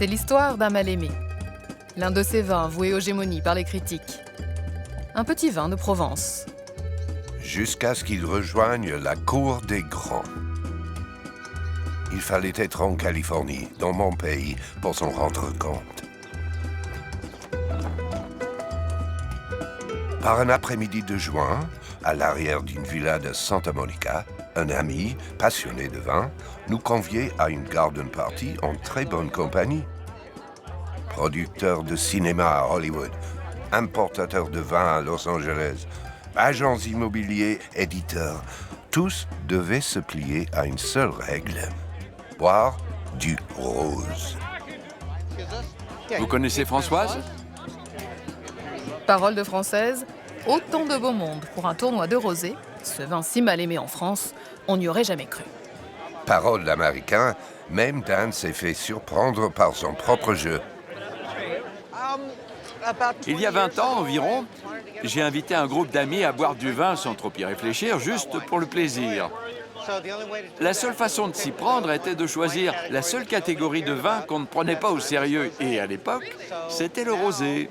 C'est l'histoire d'un mal-aimé. L'un de ces vins voués aux gémonies par les critiques. Un petit vin de Provence. Jusqu'à ce qu'il rejoigne la cour des grands. Il fallait être en Californie, dans mon pays, pour s'en rendre compte. Par un après-midi de juin, à l'arrière d'une villa de Santa Monica, un ami, passionné de vin, nous conviait à une garden party en très bonne compagnie. Producteur de cinéma à Hollywood, importateur de vin à Los Angeles, agents immobiliers, éditeurs, tous devaient se plier à une seule règle, boire du rose. Vous connaissez Françoise? Parole de Française, autant de beau monde pour un tournoi de rosé, ce vin si mal aimé en France, on n'y aurait jamais cru. Parole d'Américain, même Dan s'est fait surprendre par son propre jeu. Il y a 20 ans environ, j'ai invité un groupe d'amis à boire du vin sans trop y réfléchir, juste pour le plaisir. La seule façon de s'y prendre était de choisir la seule catégorie de vin qu'on ne prenait pas au sérieux. Et à l'époque, c'était le rosé.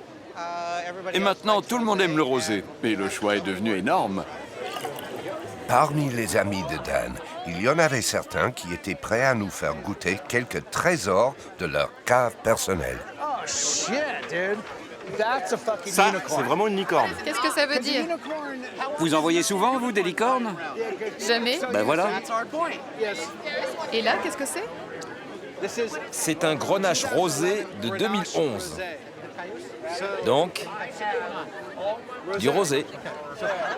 Et maintenant, tout le monde aime le rosé. Et le choix est devenu énorme. Parmi les amis de Dan, il y en avait certains qui étaient prêts à nous faire goûter quelques trésors de leur cave personnelle. Ça, c'est vraiment une licorne. Qu'est-ce que ça veut dire? Vous en voyez souvent, vous, des licornes? Jamais. Ben voilà. Et là, qu'est-ce que c'est? C'est un grenache rosé de 2011. Donc, du rosé.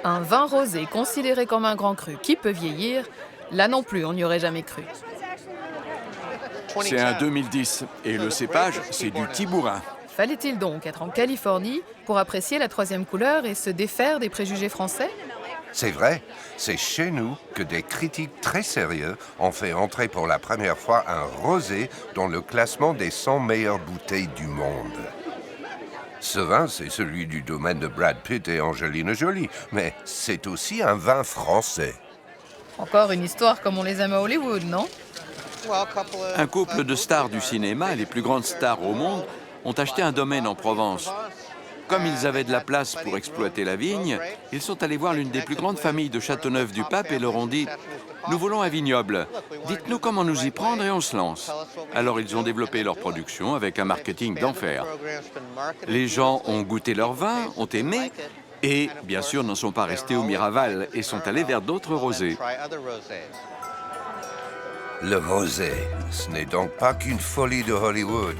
Un vin rosé considéré comme un grand cru qui peut vieillir, là non plus on n'y aurait jamais cru. C'est un 2010. Et le cépage, c'est du Tibourin. Fallait-il donc être en Californie pour apprécier la troisième couleur et se défaire des préjugés français? C'est vrai, c'est chez nous que des critiques très sérieux ont fait entrer pour la première fois un rosé dans le classement des 100 meilleures bouteilles du monde. Ce vin, c'est celui du domaine de Brad Pitt et Angelina Jolie, mais c'est aussi un vin français. Encore une histoire comme on les aime à Hollywood, non? Un couple de stars du cinéma, les plus grandes stars au monde, ont acheté un domaine en Provence. Comme ils avaient de la place pour exploiter la vigne, ils sont allés voir l'une des plus grandes familles de Châteauneuf-du-Pape et leur ont dit « Nous voulons un vignoble. Dites-nous comment nous y prendre et on se lance. » Alors ils ont développé leur production avec un marketing d'enfer. Les gens ont goûté leur vin, ont aimé et, bien sûr, n'en sont pas restés au Miraval et sont allés vers d'autres rosés. Le rosé, ce n'est donc pas qu'une folie de Hollywood.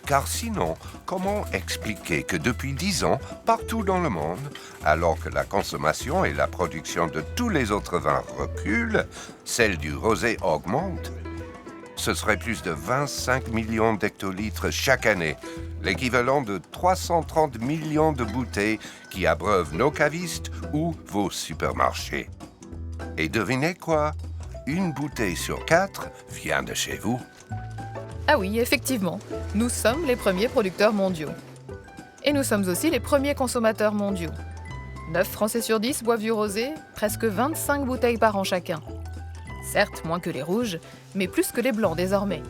Car sinon, comment expliquer que depuis 10 ans, partout dans le monde, alors que la consommation et la production de tous les autres vins reculent, celle du rosé augmente? Ce serait plus de 25 millions d'hectolitres chaque année, l'équivalent de 330 millions de bouteilles qui abreuvent nos cavistes ou vos supermarchés. Et devinez quoi? Une bouteille sur 4 vient de chez vous. Ah oui, effectivement, nous sommes les premiers producteurs mondiaux. Et nous sommes aussi les premiers consommateurs mondiaux. 9 Français sur 10 boivent du rosé, presque 25 bouteilles par an chacun. Certes, moins que les rouges, mais plus que les blancs désormais.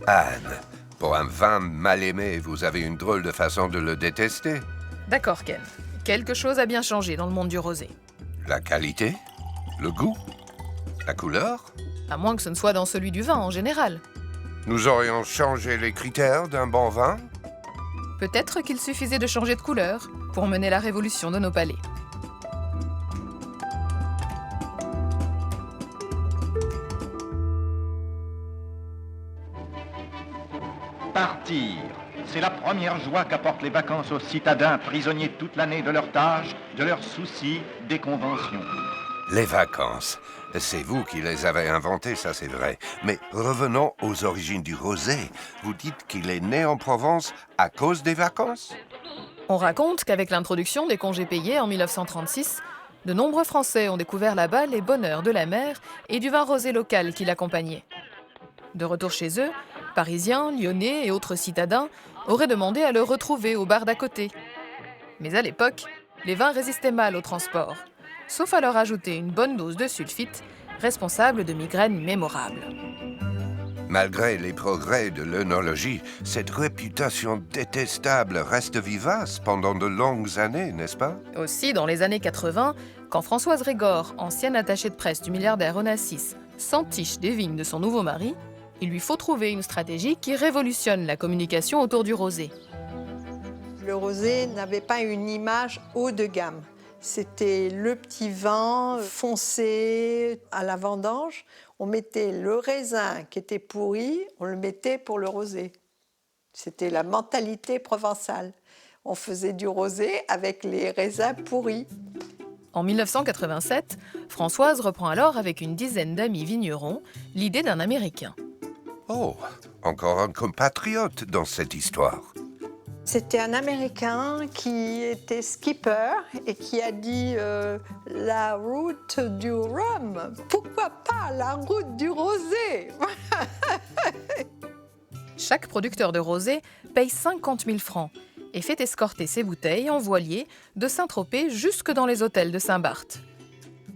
Anne, pour un vin mal aimé, vous avez une drôle de façon de le détester. D'accord, Ken. Quelque chose a bien changé dans le monde du rosé. La qualité? Le goût? La couleur? À moins que ce ne soit dans celui du vin en général. Nous aurions changé les critères d'un bon vin? Peut-être qu'il suffisait de changer de couleur pour mener la révolution de nos palais. Partir, c'est la première joie qu'apportent les vacances aux citadins prisonniers toute l'année de leurs tâches, de leurs soucis, des conventions. Les vacances, c'est vous qui les avez inventées, ça c'est vrai. Mais revenons aux origines du rosé. Vous dites qu'il est né en Provence à cause des vacances? On raconte qu'avec l'introduction des congés payés en 1936, de nombreux Français ont découvert là-bas les bonheurs de la mer et du vin rosé local qui l'accompagnait. De retour chez eux, Parisiens, Lyonnais et autres citadins auraient demandé à le retrouver au bar d'à côté. Mais à l'époque, les vins résistaient mal au transport, sauf à leur ajouter une bonne dose de sulfite, responsable de migraines mémorables. Malgré les progrès de l'œnologie, cette réputation détestable reste vivace pendant de longues années, n'est-ce pas? Aussi, dans les années 80, quand Françoise Régor, ancienne attachée de presse du milliardaire Onassis, s'entiche des vignes de son nouveau mari, il lui faut trouver une stratégie qui révolutionne la communication autour du rosé. Le rosé n'avait pas une image haut de gamme. C'était le petit vin foncé à la vendange. On mettait le raisin qui était pourri, on le mettait pour le rosé. C'était la mentalité provençale. On faisait du rosé avec les raisins pourris. En 1987, Françoise reprend alors avec une dizaine d'amis vignerons l'idée d'un Américain. Oh, encore un compatriote dans cette histoire. C'était un Américain qui était skipper et qui a dit la route du rhum. Pourquoi pas la route du rosé? Chaque producteur de rosé paye 50 000 francs et fait escorter ses bouteilles en voilier de Saint-Tropez jusque dans les hôtels de Saint-Barth.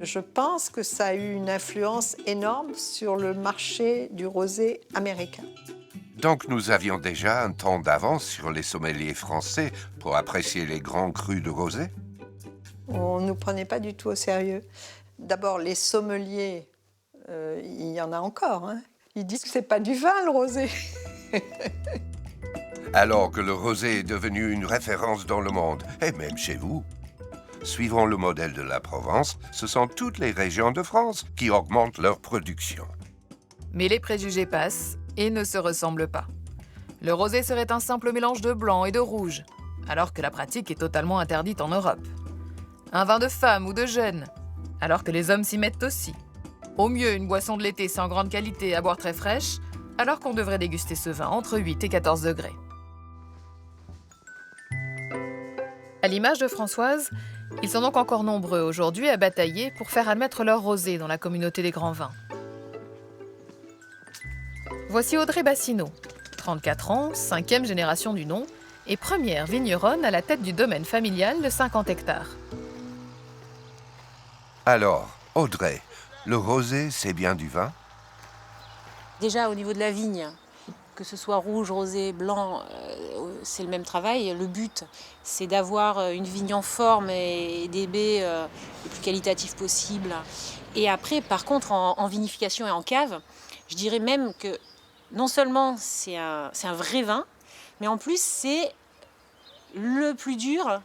Je pense que ça a eu une influence énorme sur le marché du rosé américain. Donc nous avions déjà un temps d'avance sur les sommeliers français pour apprécier les grands crus de rosé? On ne nous prenait pas du tout au sérieux. D'abord, les sommeliers, il y en a encore, hein. Ils disent que ce n'est pas du vin, le rosé. Alors que le rosé est devenu une référence dans le monde, et même chez vous. Suivant le modèle de la Provence, ce sont toutes les régions de France qui augmentent leur production. Mais les préjugés passent et ne se ressemblent pas. Le rosé serait un simple mélange de blanc et de rouge, alors que la pratique est totalement interdite en Europe. Un vin de femme ou de jeune, alors que les hommes s'y mettent aussi. Au mieux, une boisson de l'été sans grande qualité à boire très fraîche, alors qu'on devrait déguster ce vin entre 8 et 14 degrés. À l'image de Françoise, ils sont donc encore nombreux aujourd'hui à batailler pour faire admettre leur rosé dans la communauté des grands vins. Voici Audrey Bassineau, 34 ans, 5e génération du nom, et première vigneronne à la tête du domaine familial de 50 hectares. Alors, Audrey, le rosé, c'est bien du vin? Déjà, au niveau de la vigne, que ce soit rouge, rosé, blanc, c'est le même travail. Le but, c'est d'avoir une vigne en forme et des baies le plus qualitatives possible. Et après, par contre, en vinification et en cave, je dirais même que non seulement c'est un vrai vin, mais en plus, c'est le plus dur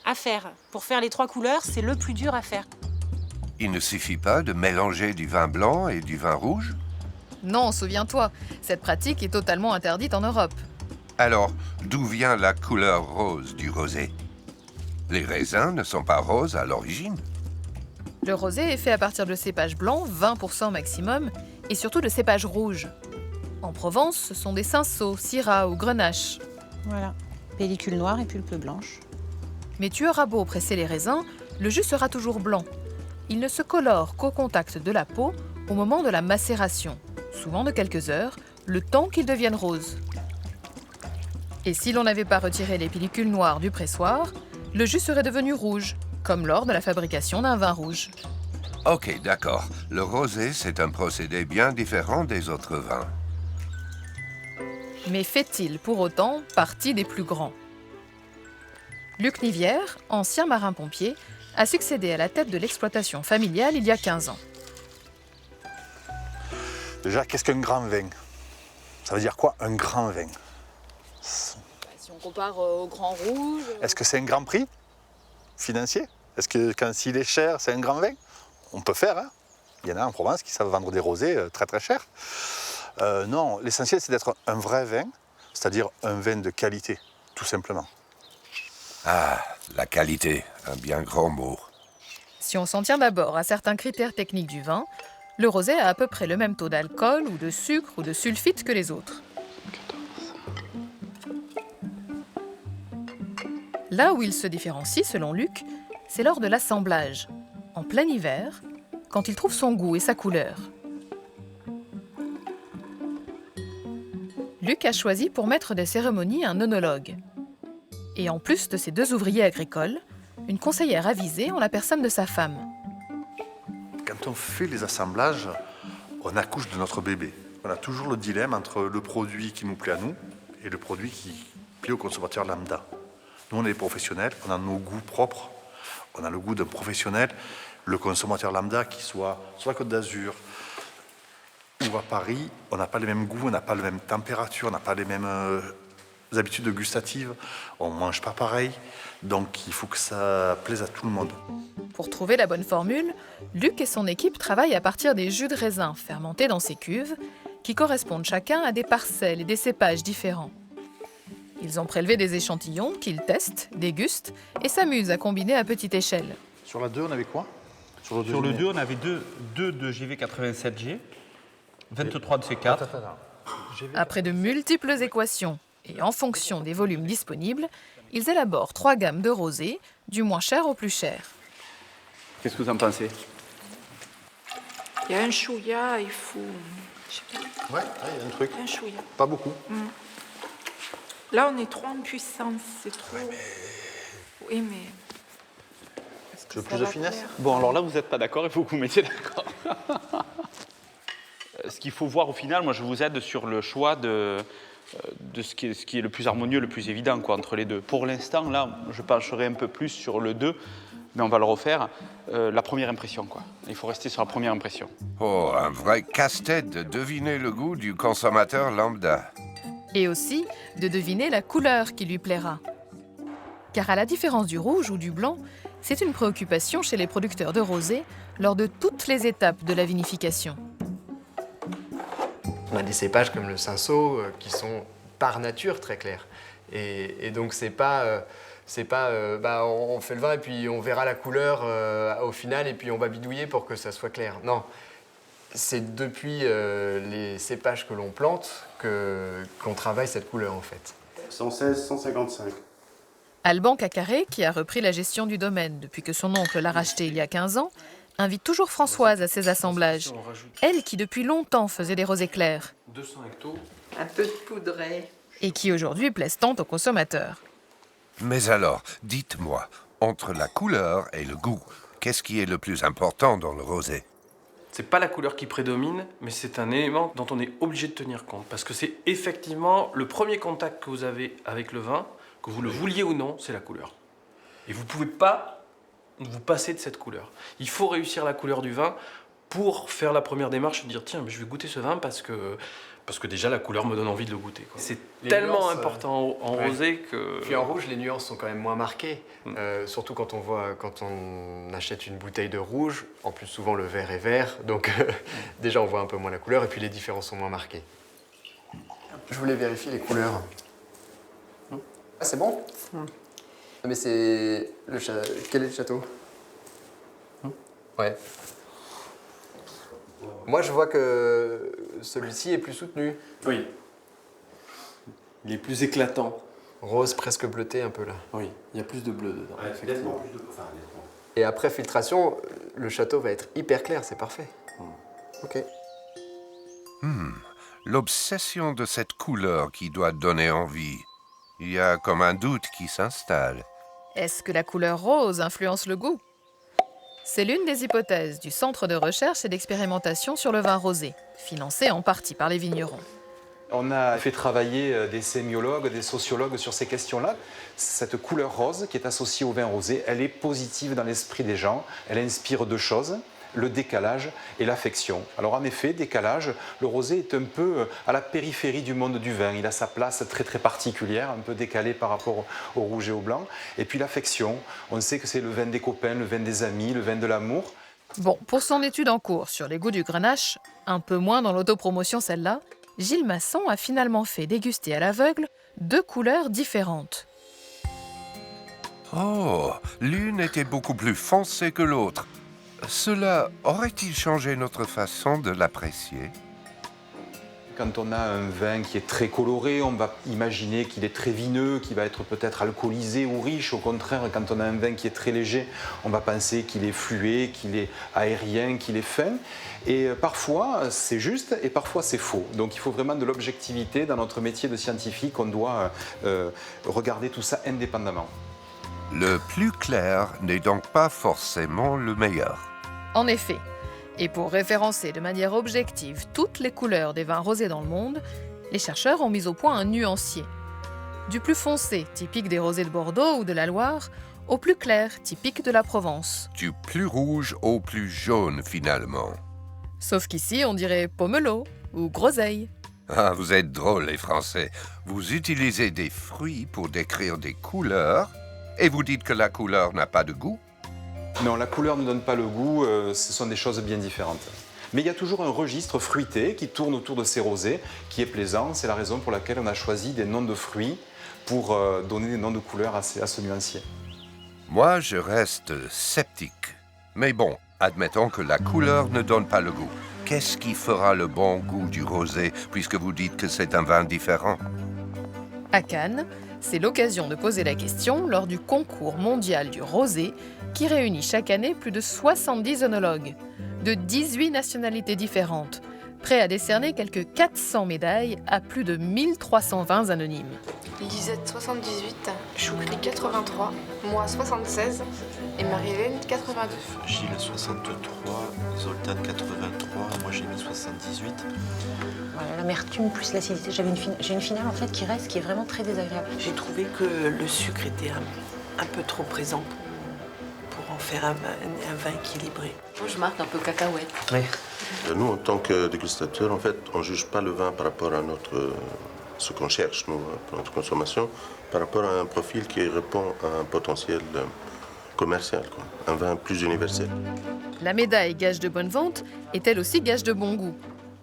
à faire. Pour faire les 3 couleurs, c'est le plus dur à faire. Il ne suffit pas de mélanger du vin blanc et du vin rouge? Non, souviens-toi, cette pratique est totalement interdite en Europe. Alors, d'où vient la couleur rose du rosé? Les raisins ne sont pas roses à l'origine. Le rosé est fait à partir de cépages blancs, 20% maximum, et surtout de cépages rouges. En Provence, ce sont des cinsault, syrah ou grenache. Voilà, pellicule noire et pulpe blanche. Mais tu auras beau presser les raisins, le jus sera toujours blanc. Il ne se colore qu'au contact de la peau au moment de la macération, souvent de quelques heures, le temps qu'ils deviennent roses. Et si l'on n'avait pas retiré les pellicules noires du pressoir, le jus serait devenu rouge, comme lors de la fabrication d'un vin rouge. Ok, d'accord. Le rosé, c'est un procédé bien différent des autres vins. Mais fait-il pour autant partie des plus grands? Luc Nivière, ancien marin-pompier, a succédé à la tête de l'exploitation familiale il y a 15 ans. Déjà, qu'est-ce qu'un grand vin? Ça veut dire quoi, un grand vin? Si on compare au Grand Rouge... Est-ce que c'est un grand prix financier? Est-ce que s'il est cher, c'est un grand vin? On peut faire, hein. Il y en a en Provence qui savent vendre des rosés très très chers. Non, l'essentiel c'est d'être un vrai vin, c'est-à-dire un vin de qualité, tout simplement. Ah, la qualité, un bien grand mot. Si on s'en tient d'abord à certains critères techniques du vin, le rosé a à peu près le même taux d'alcool ou de sucre ou de sulfite que les autres. Là où il se différencie, selon Luc, c'est lors de l'assemblage, en plein hiver, quand il trouve son goût et sa couleur. Luc a choisi pour maître des cérémonies un œnologue. Et en plus de ses 2 ouvriers agricoles, une conseillère avisée en la personne de sa femme. Quand on fait les assemblages, on accouche de notre bébé. On a toujours le dilemme entre le produit qui nous plaît à nous et le produit qui plaît au consommateur lambda. Nous, on est professionnels, on a nos goûts propres, on a le goût d'un professionnel. Le consommateur lambda, qui soit sur la Côte d'Azur ou à Paris, on n'a pas les mêmes goûts, on n'a pas la même température, on n'a pas les mêmes habitudes gustatives, on ne mange pas pareil, donc il faut que ça plaise à tout le monde. Pour trouver la bonne formule, Luc et son équipe travaillent à partir des jus de raisin fermentés dans ces cuves, qui correspondent chacun à des parcelles et des cépages différents. Ils ont prélevé des échantillons qu'ils testent, dégustent et s'amusent à combiner à petite échelle. Sur la 2, on avait quoi? Sur le 2, on avait 2 de GV87G, 23 de C4. Après de multiples équations et en fonction des volumes disponibles, ils élaborent 3 gammes de rosés, du moins cher au plus cher. Qu'est-ce que vous en pensez? Il y a un chouïa, il faut... je sais pas. Ouais, il y a un truc. Un chouïa. Pas beaucoup. Là, on est trop en puissance, c'est trop... Oui, mais... est-ce que Tu veux ça plus de va finesse? plaire? Bon, alors là, vous n'êtes pas d'accord, il faut que vous mettiez d'accord. Ce qu'il faut voir au final, moi je vous aide sur le choix de ce qui est le plus harmonieux, le plus évident quoi, entre les deux. Pour l'instant, là, je pencherai un peu plus sur le 2, mais on va le refaire. La première impression, quoi. Il faut rester sur la première impression. Oh, un vrai casse-tête de deviner le goût du consommateur lambda. Et aussi de deviner la couleur qui lui plaira. Car à la différence du rouge ou du blanc, c'est une préoccupation chez les producteurs de rosé lors de toutes les étapes de la vinification. On a des cépages comme le cinsault qui sont par nature très clairs. Et donc c'est pas on fait le vin et puis on verra la couleur au final et puis on va bidouiller pour que ça soit clair. Non, c'est depuis les cépages que l'on plante qu'on travaille cette couleur en fait. 116, 155. Alban Cacaré, qui a repris la gestion du domaine depuis que son oncle l'a racheté il y a 15 ans, invite toujours Françoise à ses assemblages. Elle qui depuis longtemps faisait des rosés clairs. 200 hectos. Un peu de poudrée. Et qui aujourd'hui plaisent tant aux consommateurs. Mais alors, dites-moi, entre la couleur et le goût, qu'est-ce qui est le plus important dans le rosé? C'est pas la couleur qui prédomine, mais c'est un élément dont on est obligé de tenir compte. Parce que c'est effectivement le premier contact que vous avez avec le vin, que vous le vouliez ou non, c'est la couleur. Et vous ne pouvez pas vous passer de cette couleur. Il faut réussir la couleur du vin pour faire la première démarche et dire tiens, mais je vais goûter ce vin parce que déjà la couleur me donne envie de le goûter, quoi. C'est tellement important en rosé que... Puis en rouge, les nuances sont quand même moins marquées. Surtout quand on achète une bouteille de rouge, en plus souvent le verre est vert, donc déjà on voit un peu moins la couleur et puis les différences sont moins marquées. Je voulais vérifier les couleurs. Ah, c'est bon? Mais c'est... Quel est le château? Ouais. Moi, je vois que celui-ci est plus soutenu. Oui. Il est plus éclatant. Rose presque bleuté un peu là. Oui, il y a plus de bleu dedans. Ouais, effectivement. Et après filtration, le château va être hyper clair, c'est parfait. Ok. L'obsession de cette couleur qui doit donner envie. Il y a comme un doute qui s'installe. Est-ce que la couleur rose influence le goût? C'est l'une des hypothèses du Centre de recherche et d'expérimentation sur le vin rosé, financé en partie par les vignerons. On a fait travailler des sémiologues, des sociologues sur ces questions-là. Cette couleur rose qui est associée au vin rosé, elle est positive dans l'esprit des gens. Elle inspire deux choses, le décalage et l'affection. Alors en effet, décalage, le rosé est un peu à la périphérie du monde du vin. Il a sa place très très particulière, un peu décalée par rapport au rouge et au blanc. Et puis l'affection, on sait que c'est le vin des copains, le vin des amis, le vin de l'amour. Bon, pour son étude en cours sur les goûts du grenache, un peu moins dans l'autopromotion celle-là, Gilles Masson a finalement fait déguster à l'aveugle 2 couleurs différentes. Oh, l'une était beaucoup plus foncée que l'autre. Cela aurait-il changé notre façon de l'apprécier? Quand on a un vin qui est très coloré, on va imaginer qu'il est très vineux, qu'il va être peut-être alcoolisé ou riche. Au contraire, quand on a un vin qui est très léger, on va penser qu'il est fluet, qu'il est aérien, qu'il est fin. Et parfois, c'est juste et parfois, c'est faux. Donc il faut vraiment de l'objectivité dans notre métier de scientifique. On doit regarder tout ça indépendamment. Le plus clair n'est donc pas forcément le meilleur. En effet, Et pour référencer de manière objective toutes les couleurs des vins rosés dans le monde, les chercheurs ont mis au point un nuancier. Du plus foncé, typique des rosés de Bordeaux ou de la Loire, au plus clair, typique de la Provence. Du plus rouge au plus jaune, finalement. Sauf qu'ici, on dirait pomelo ou groseille. Ah, vous êtes drôles, les Français. Vous utilisez des fruits pour décrire des couleurs et vous dites que la couleur n'a pas de goût? Non, la couleur ne donne pas le goût, ce sont des choses bien différentes. Mais il y a toujours un registre fruité qui tourne autour de ces rosés, qui est plaisant. C'est la raison pour laquelle on a choisi des noms de fruits pour donner des noms de couleurs à ce nuancier. Moi, je reste sceptique. Mais bon, admettons que la couleur ne donne pas le goût. Qu'est-ce qui fera le bon goût du rosé, puisque vous dites que c'est un vin différent? À Cannes, c'est l'occasion de poser la question lors du concours mondial du rosé qui réunit chaque année plus de 70 œnologues, de 18 nationalités différentes, prêts à décerner quelques 400 médailles à plus de 1300 vins anonymes. Lisette 78, Choukri 83, moi 76 et Marie-Hélène 82. Gilles 63, Zoltan 83, moi j'ai mis 78. Voilà, l'amertume plus l'acidité. J'ai une finale en fait qui est vraiment très désagréable. J'ai trouvé que le sucre était un peu trop présent pour en faire un vin équilibré. Moi je marque un peu cacahuète. Oui. Nous, en tant que dégustateurs, en fait, on ne juge pas le vin par rapport à ce qu'on cherche, nous, pour notre consommation, par rapport à un profil qui répond à un potentiel commercial, quoi. Un vin plus universel. La médaille gage de bonne vente est elle aussi gage de bon goût.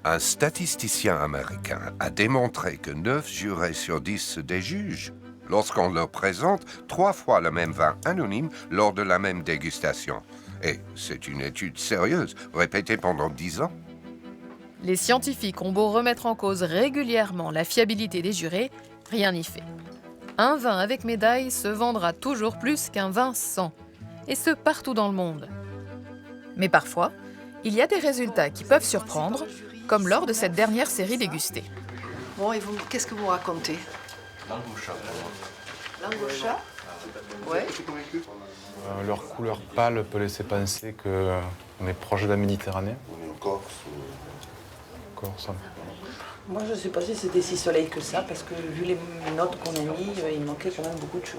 Un statisticien américain a démontré que 9 jurés sur 10 se déjugent lorsqu'on leur présente 3 fois le même vin anonyme lors de la même dégustation. Et c'est une étude sérieuse, répétée pendant 10 ans. Les scientifiques ont beau remettre en cause régulièrement la fiabilité des jurés, rien n'y fait. Un vin avec médaille se vendra toujours plus qu'un vin sans, et ce partout dans le monde. Mais parfois, il y a des résultats qui peuvent surprendre, comme lors de cette dernière série dégustée. Bon, et vous, qu'est-ce que vous racontez? Langosha. Langosha? Ouais. Leur couleur pâle peut laisser penser qu'on est proche de la Méditerranée. On est en Corse. Corse. Moi, je ne sais pas si c'était si soleil que ça, parce que vu les notes qu'on a mis, il manquait quand même beaucoup de choses.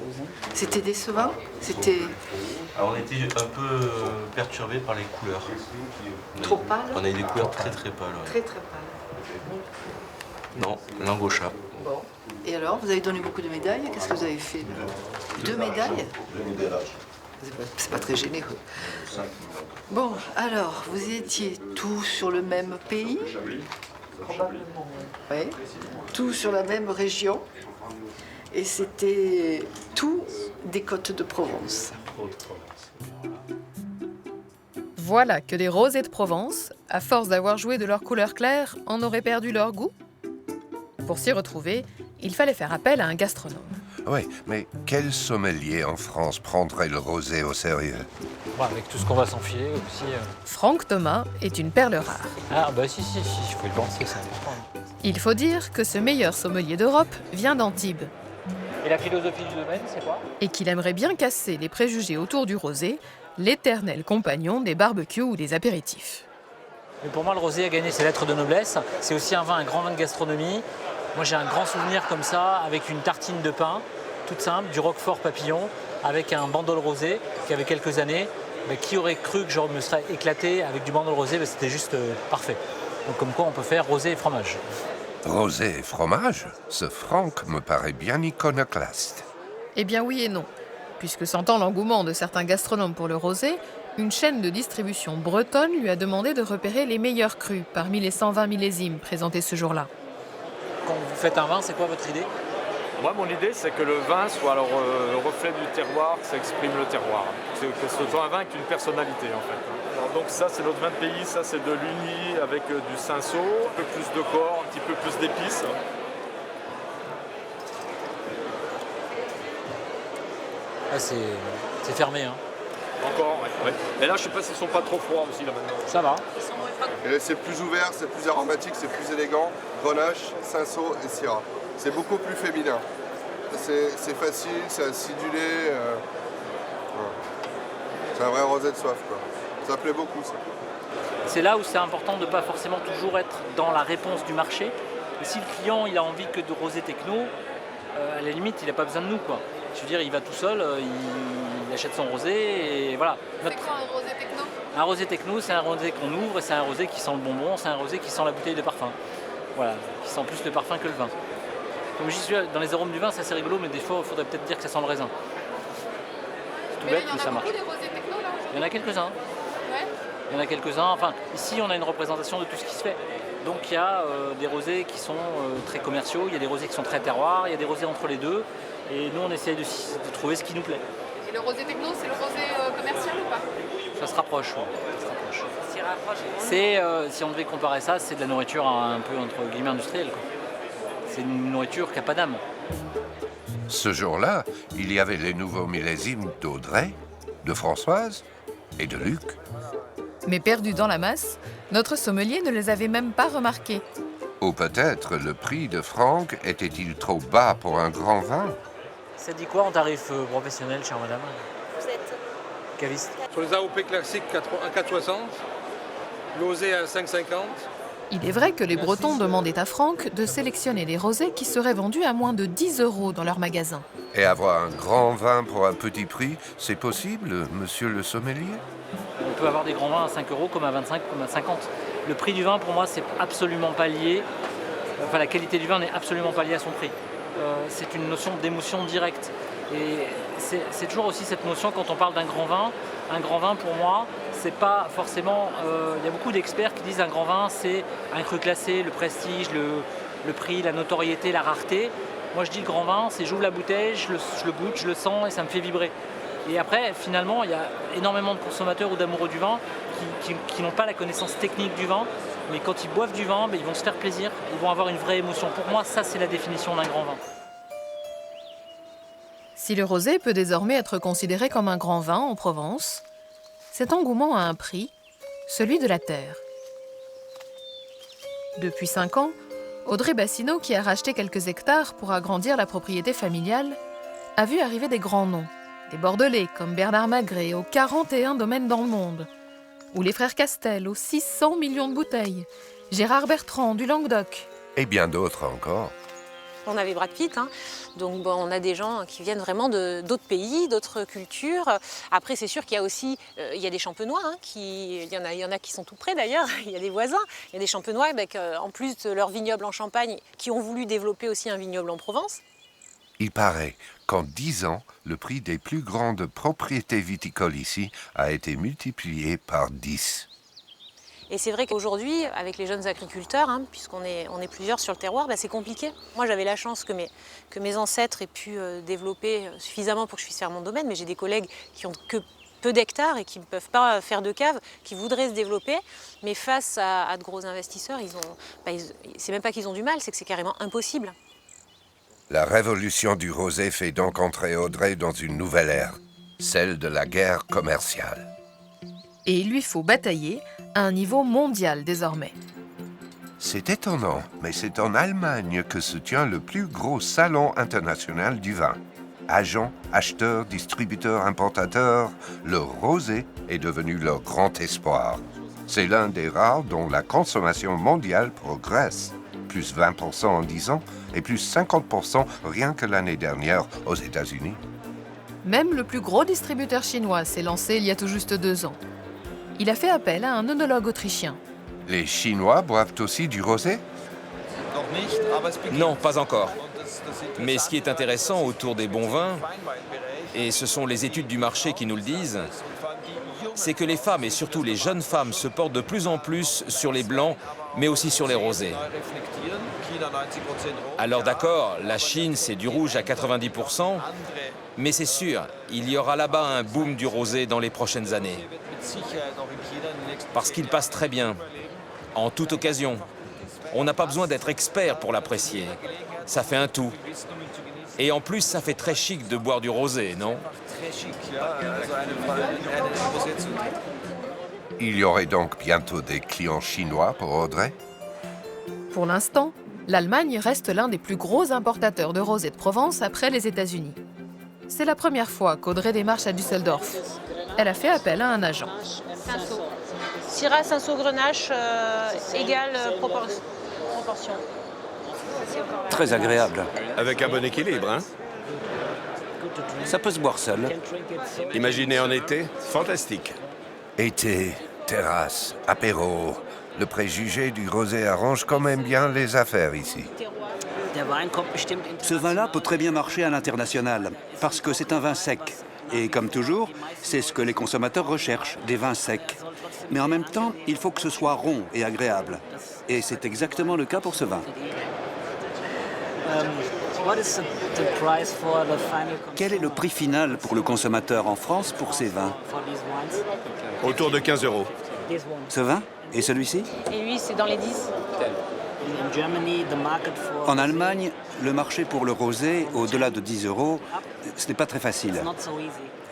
C'était décevant? C'était... Alors, on était un peu perturbés par les couleurs. Trop pâles? On a eu des couleurs très très pâles. Ouais. Très très pâles. Non, Langosha. Bon. Et alors, vous avez donné beaucoup de médailles. Qu'est-ce que vous avez fait? 2 médailles? C'est pas très généreux. Bon, alors, vous étiez tous sur le même pays? Probablement, oui. Tous sur la même région. Et c'était tous des côtes de Provence. Voilà que les rosés de Provence, à force d'avoir joué de leurs couleurs claires, en auraient perdu leur goût. Pour s'y retrouver, il fallait faire appel à un gastronome. Oui, mais quel sommelier en France prendrait le rosé au sérieux? Bon, avec tout ce qu'on va s'enfiler aussi. Franck Thomas est une perle rare. Ah bah si, il faut y penser, c'est important. Il faut dire que ce meilleur sommelier d'Europe vient d'Antibes. Et la philosophie du domaine, c'est quoi? Et qu'il aimerait bien casser les préjugés autour du rosé, l'éternel compagnon des barbecues ou des apéritifs. Mais pour moi, le rosé a gagné ses lettres de noblesse. C'est aussi un grand vin de gastronomie. Moi, j'ai un grand souvenir comme ça, avec une tartine de pain, toute simple, du roquefort papillon, avec un bandol rosé qui avait quelques années. Mais qui aurait cru que je me serais éclaté avec du bandol rosé? C'était juste parfait. Donc comme quoi, on peut faire rosé et fromage. Rosé et fromage? Ce Franck me paraît bien iconoclaste. Eh bien oui et non. Puisque sentant l'engouement de certains gastronomes pour le rosé, une chaîne de distribution bretonne lui a demandé de repérer les meilleurs crus parmi les 120 millésimes présentés ce jour-là. Quand vous faites un vin, c'est quoi votre idée? Moi, mon idée, c'est que le vin soit le reflet du terroir, que ça exprime le terroir. Que ce soit un vin avec une personnalité, en fait. Alors, donc ça, c'est notre vin de pays, ça, c'est de l'Uni avec du cinsault, un peu plus de corps, un petit peu plus d'épices. Ah, c'est fermé, hein. Encore, ouais. Et là, je sais pas s'ils sont pas trop froids aussi, là, maintenant. Ça va. C'est plus ouvert, c'est plus aromatique, c'est plus élégant. Grenache, cinsault et syrah. C'est beaucoup plus féminin. C'est facile, c'est acidulé. C'est un vrai rosé de soif, quoi. Ça plaît beaucoup, ça. C'est là où c'est important de ne pas forcément toujours être dans la réponse du marché. Et si le client il a envie que de rosé techno, à la limite, il n'a pas besoin de nous, quoi. Je veux dire, il va tout seul, il achète son rosé et voilà. C'est quoi un rosé techno? Un rosé techno, c'est un rosé qu'on ouvre et c'est un rosé qui sent le bonbon, c'est un rosé qui sent la bouteille de parfum. Voilà, qui sent plus le parfum que le vin. Comme je dis, dans les arômes du vin, c'est assez rigolo, mais des fois, il faudrait peut-être dire que ça sent le raisin. C'est tout bête, mais ça marche. Il y en a beaucoup des rosés techno là? Il y en a quelques-uns. Ouais. Il y en a quelques-uns. Enfin, ici, on a une représentation de tout ce qui se fait. Donc, il y a des rosés qui sont très commerciaux, il y a des rosés qui sont très terroirs, il y a des rosés entre les deux. Et nous, on essaie de trouver ce qui nous plaît. Et le rosé techno, c'est le rosé commercial ou pas? Ça se rapproche, ouais. Ça se rapproche. C'est, si on devait comparer ça, c'est de la nourriture un peu entre guillemets industrielle, quoi. C'est une nourriture qui n'a pas d'âme. Ce jour-là, il y avait les nouveaux millésimes d'Audrey, de Françoise et de Luc. Mais perdus dans la masse, notre sommelier ne les avait même pas remarqués. Ou peut-être le prix de Franck était-il trop bas pour un grand vin? Ça dit quoi en tarif professionnel, chère madame? Vous êtes caviste. Sur les AOP classiques, à 4,60, l'osé à 5,50. Il est vrai que les Bretons demandaient à Franck de sélectionner des rosés qui seraient vendus à moins de 10 € dans leur magasin. Et avoir un grand vin pour un petit prix, c'est possible, monsieur le sommelier? On peut avoir des grands vins à 5 € comme à 25, comme à 50. Le prix du vin, pour moi, c'est absolument pas lié. Enfin, la qualité du vin n'est absolument pas liée à son prix. C'est une notion d'émotion directe. Et c'est toujours aussi cette notion quand on parle d'un grand vin. Un grand vin, pour moi, c'est pas forcément... Il y a beaucoup d'experts qui disent un grand vin, c'est un cru classé, le prestige, le prix, la notoriété, la rareté. Moi, je dis le grand vin, c'est j'ouvre la bouteille, je le goûte, je le sens et ça me fait vibrer. Et après, finalement, il y a énormément de consommateurs ou d'amoureux du vin qui n'ont pas la connaissance technique du vin, mais quand ils boivent du vin, ils vont se faire plaisir, ils vont avoir une vraie émotion. Pour moi, ça, c'est la définition d'un grand vin. Si le rosé peut désormais être considéré comme un grand vin en Provence, cet engouement a un prix, celui de la terre. Depuis 5 ans, Audrey Bassineau, qui a racheté quelques hectares pour agrandir la propriété familiale, a vu arriver des grands noms. Des Bordelais comme Bernard Magret aux 41 domaines dans le monde, ou les frères Castel aux 600 millions de bouteilles, Gérard Bertrand du Languedoc. Et bien d'autres encore. On avait Brad Pitt, hein. Donc bon, on a des gens qui viennent vraiment d'autres pays, d'autres cultures. Après, c'est sûr qu'il y a aussi il y a des champenois, hein, il y en a qui sont tout près d'ailleurs, il y a des voisins. Il y a des champenois avec, en plus de leur vignoble en Champagne, qui ont voulu développer aussi un vignoble en Provence. Il paraît qu'en 10 ans, le prix des plus grandes propriétés viticoles ici a été multiplié par 10. Et c'est vrai qu'aujourd'hui, avec les jeunes agriculteurs, hein, puisqu'on est plusieurs sur le terroir, c'est compliqué. Moi, j'avais la chance que mes ancêtres aient pu développer suffisamment pour que je puisse faire mon domaine, mais j'ai des collègues qui ont que peu d'hectares et qui ne peuvent pas faire de cave, qui voudraient se développer, mais face à de gros investisseurs, c'est même pas qu'ils ont du mal, c'est que c'est carrément impossible. La révolution du rosé fait donc entrer Audrey dans une nouvelle ère, celle de la guerre commerciale. Et il lui faut batailler à un niveau mondial désormais. C'est étonnant, mais c'est en Allemagne que se tient le plus gros salon international du vin. Agents, acheteurs, distributeurs, importateurs, le rosé est devenu leur grand espoir. C'est l'un des rares dont la consommation mondiale progresse. Plus 20% en 10 ans et plus 50% rien que l'année dernière aux États-Unis. Même le plus gros distributeur chinois s'est lancé il y a tout juste 2 ans. Il a fait appel à un œnologue autrichien. Les Chinois boivent aussi du rosé? Non, pas encore. Mais ce qui est intéressant autour des bons vins, et ce sont les études du marché qui nous le disent, c'est que les femmes, et surtout les jeunes femmes, se portent de plus en plus sur les blancs, mais aussi sur les rosés. Alors d'accord, la Chine, c'est du rouge à 90%, mais c'est sûr, il y aura là-bas un boom du rosé dans les prochaines années. Parce qu'il passe très bien, en toute occasion. On n'a pas besoin d'être expert pour l'apprécier. Ça fait un tout. Et en plus, ça fait très chic de boire du rosé, non? Il y aurait donc bientôt des clients chinois pour Audrey? Pour l'instant, l'Allemagne reste l'un des plus gros importateurs de rosé de Provence après les États-Unis. C'est la première fois qu'Audrey démarche à Düsseldorf. Elle a fait appel à un agent. Syrah, Cinsault, Grenache, égale proportion. Très agréable. Avec un bon équilibre, hein? Ça peut se boire seul. Imaginez en été, fantastique. Été, terrasse, apéro. Le préjugé du rosé arrange quand même bien les affaires ici. Ce vin-là peut très bien marcher à l'international, parce que c'est un vin sec. Et comme toujours, c'est ce que les consommateurs recherchent, des vins secs. Mais en même temps, il faut que ce soit rond et agréable. Et c'est exactement le cas pour ce vin. Quel est le prix final pour le consommateur en France pour ces vins? Autour de 15 €. Ce vin? Et celui-ci? Et lui, c'est dans les 10. En Allemagne, le marché pour le rosé, au-delà de 10 €, ce n'est pas très facile.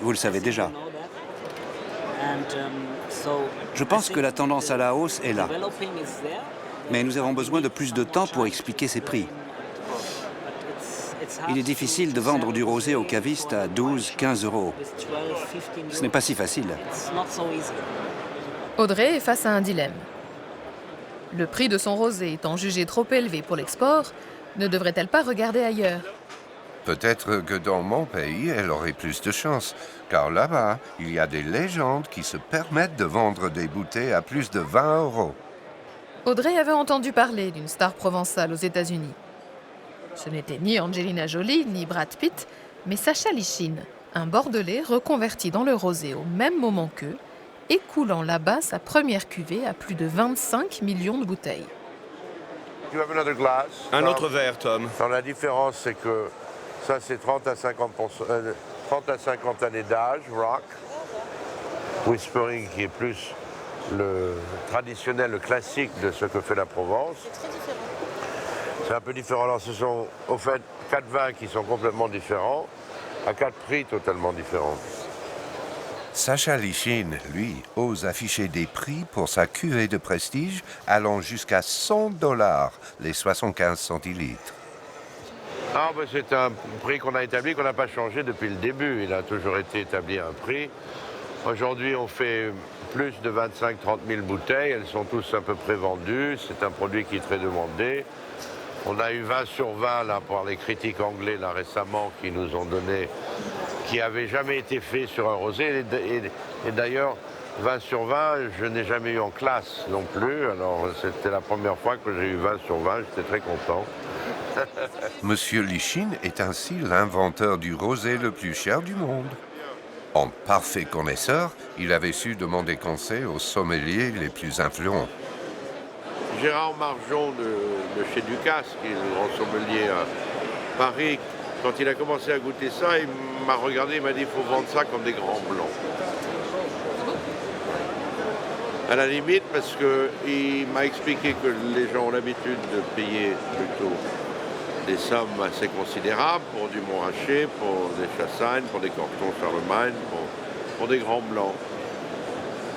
Vous le savez déjà. Je pense que la tendance à la hausse est là. Mais nous avons besoin de plus de temps pour expliquer ces prix. Il est difficile de vendre du rosé aux cavistes à 12, 15 €. Ce n'est pas si facile. Audrey est face à un dilemme. Le prix de son rosé étant jugé trop élevé pour l'export, ne devrait-elle pas regarder ailleurs? Peut-être que dans mon pays, elle aurait plus de chance, car là-bas, il y a des légendes qui se permettent de vendre des bouteilles à plus de 20 €. Audrey avait entendu parler d'une star provençale aux États-Unis. Ce n'était ni Angelina Jolie, ni Brad Pitt, mais Sacha Lichine, un Bordelais reconverti dans le rosé au même moment qu'eux, écoulant là-bas sa première cuvée à plus de 25 millions de bouteilles. Un autre verre, Tom. La différence, c'est que ça, c'est 30 à 50 années d'âge, Rock. Whispering, qui est plus le traditionnel, le classique de ce que fait la Provence. C'est un peu différent. Alors, ce sont, au fait, 4 vins qui sont complètement différents, à 4 prix totalement différents. Sacha Lichine, lui, ose afficher des prix pour sa cuvée de prestige allant jusqu'à 100 $, les 75 centilitres. Ah, ben, c'est un prix qu'on a établi, qu'on n'a pas changé depuis le début. Il a toujours été établi un prix. Aujourd'hui, on fait plus de 25-30 000 bouteilles. Elles sont tous à peu près vendues. C'est un produit qui est très demandé. On a eu 20 sur 20 là, par les critiques anglais là, récemment qui nous ont donné, qui n'avaient jamais été faits sur un rosé. Et d'ailleurs, 20 sur 20, je n'ai jamais eu en classe non plus. Alors c'était la première fois que j'ai eu 20 sur 20, j'étais très content. Monsieur Lichine est ainsi l'inventeur du rosé le plus cher du monde. En parfait connaisseur, il avait su demander conseil aux sommeliers les plus influents. Gérard Marjon de chez Ducasse, qui est le grand sommelier à Paris, quand il a commencé à goûter ça, il m'a regardé, il m'a dit il faut vendre ça comme des grands blancs. À la limite, parce qu'il m'a expliqué que les gens ont l'habitude de payer plutôt des sommes assez considérables pour du Montrachet, pour des Chassagne, pour des Cortons Charlemagne, pour des grands blancs.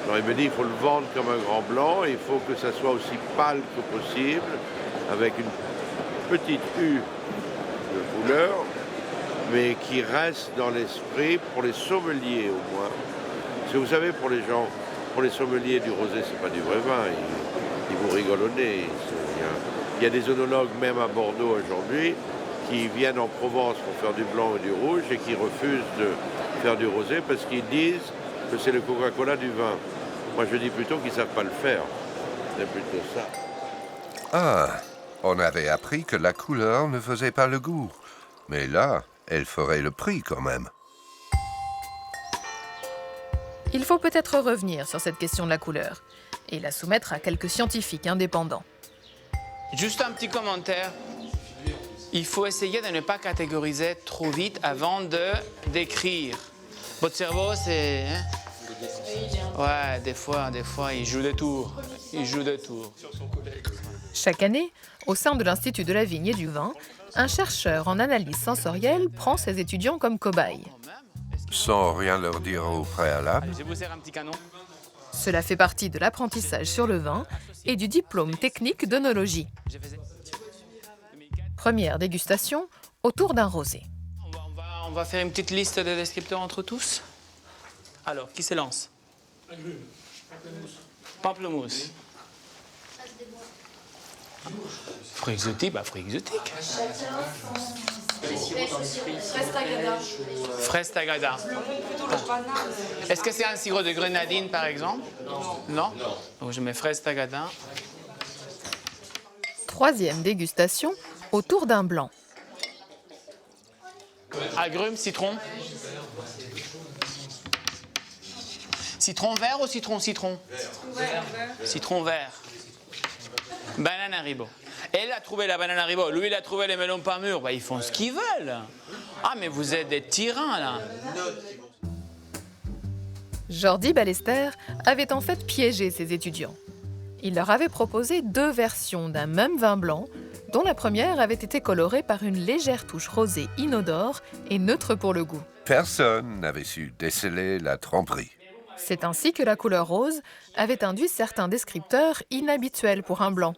Alors il me dit il faut le vendre comme un grand blanc et il faut que ça soit aussi pâle que possible, avec une petite hue de couleur, mais qui reste dans l'esprit pour les sommeliers au moins. Parce que vous savez, pour les gens, pour les sommeliers du rosé, c'est pas du vrai vin, ils vous rigolent au nez. Il y a des œnologues même à Bordeaux aujourd'hui qui viennent en Provence pour faire du blanc ou du rouge et qui refusent de faire du rosé parce qu'ils disent que c'est le Coca-Cola du vin. Moi, je dis plutôt qu'ils ne savent pas le faire. C'est plutôt ça. Ah, on avait appris que la couleur ne faisait pas le goût. Mais là, elle ferait le prix quand même. Il faut peut-être revenir sur cette question de la couleur et la soumettre à quelques scientifiques indépendants. Juste un petit commentaire. Il faut essayer de ne pas catégoriser trop vite avant de décrire. Votre cerveau, c'est... Ouais, des fois, il joue des tours. Chaque année, au sein de l'Institut de la vigne et du vin, un chercheur en analyse sensorielle prend ses étudiants comme cobayes. Sans rien leur dire au préalable. Je vous sers un petit canon. Cela fait partie de l'apprentissage sur le vin et du diplôme technique d'œnologie. Première dégustation autour d'un rosé. On va faire une petite liste de descripteurs entre tous. Alors, qui se lance? Pamplemousse. Fruits exotiques, bah fruits exotiques. Fraise tagada. Est-ce que c'est un sirop de grenadine par exemple? Non. Donc je mets fraise tagada. Troisième dégustation, autour d'un blanc. Agrumes, citron. Citron vert ou citron? Citron vert. Banane Haribo. Elle a trouvé la banane Haribo, lui il a trouvé les melons pas mûrs. Bah, ils font ce qu'ils veulent. Ah mais vous êtes des tyrans là. Jordi Ballester avait en fait piégé ses étudiants. Il leur avait proposé 2 versions d'un même vin blanc, dont la première avait été colorée par une légère touche rosée inodore et neutre pour le goût. Personne n'avait su déceler la tromperie. C'est ainsi que la couleur rose avait induit certains descripteurs inhabituels pour un blanc.